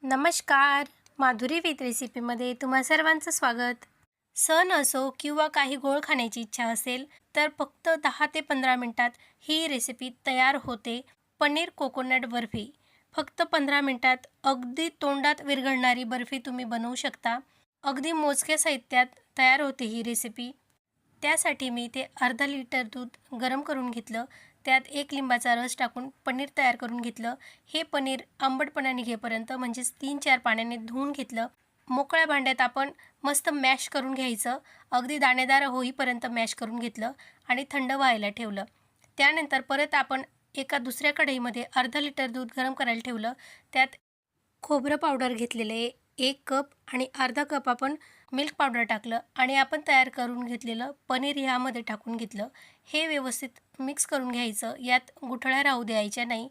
नमस्कार. माधुरी विथ रेसिपीमध्ये तुम्हा सर्वांचं स्वागत. सण असो किंवा काही गोड खाण्याची इच्छा असेल तर फक्त 10 ते 15 मिनिटात ही रेसिपी तयार होते. पनीर कोकोनट बर्फी फक्त 15 मिनिटात अगदी तोंडात विरघळणारी बर्फी तुम्ही बनवू शकता. अगदी मोजक्या साहित्यात तयार होते ही रेसिपी. त्यासाठी मी ते अर्धा लिटर दूध गरम करून घेतलं. त्यात 1 लिंबाचा रस टाकून पनीर तयार करून घेतलं. हे पनीर आंबटपणा निघेपर्यंत म्हणजेच 3-4 पाण्याने धुवून घेतलं. मोकळ्या भांड्यात आपण मस्त मॅश करून घ्यायचं. अगदी दाणेदार होईपर्यंत मॅश करून घेतलं आणि थंड व्हायला ठेवलं. त्यानंतर परत आपण एका दुसऱ्या कढईमध्ये अर्धा लिटर दूध गरम करायला ठेवलं. त्यात खोबरं पावडर घेतलेले 1 कप आणि अर्धा कप आपण मिल्क पावडर टाकलं आणि आपण तयार करून घेतलेलं पनीर ह्यामध्ये टाकून घेतलं. हे व्यवस्थित मिक्स करून घ्यायचं. यात गुठळ्या राहू द्यायच्या नाही.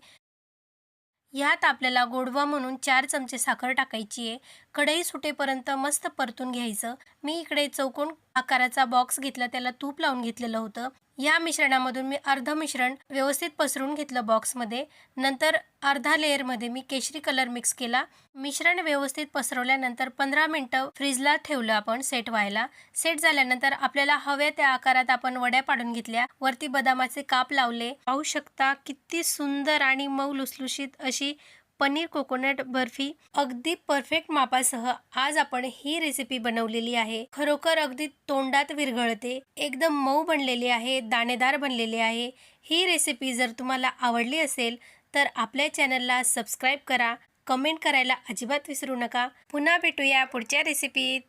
यात आपल्याला गोडवा म्हणून 4 चमचे साखर टाकायची आहे. कढई सुटेपर्यंत मस्त परतून घ्यायचं. मी इकडे चौकोन आकाराचा बॉक्स घेतला, त्याला तूप लावून घेतलेलं होतं. या मिश्रणामधून मी अर्ध मिश्रण व्यवस्थित पसरून घेतलं बॉक्समध्ये. नंतर अर्धा लेअरमध्ये मी केशरी कलर मिक्स केला. मिश्रण व्यवस्थित पसरवल्यानंतर 15 मिनिटं फ्रीजला ठेवलं आपण सेट व्हायला. सेट झाल्यानंतर आपल्याला हव्या त्या आकारात आपण वड्या पाडून घेतल्या. वरती बदामाचे काप लावले. पाहू शकता किती सुंदर आणि मऊ लुसलुशीत अशी पनीर कोकोनट बर्फी अगदी परफेक्ट मापासह आज आपण ही रेसिपी बनवलेली आहे. खरोखर अगदी तोंडात विरघळते. एकदम मऊ बनलेली आहे, दाणेदार बनलेली आहे. ही रेसिपी जर तुम्हाला आवडली असेल तर आपल्या चॅनलला सबस्क्राईब करा. कमेंट करायला अजिबात विसरू नका. पुन्हा भेटूया पुढच्या रेसिपीत.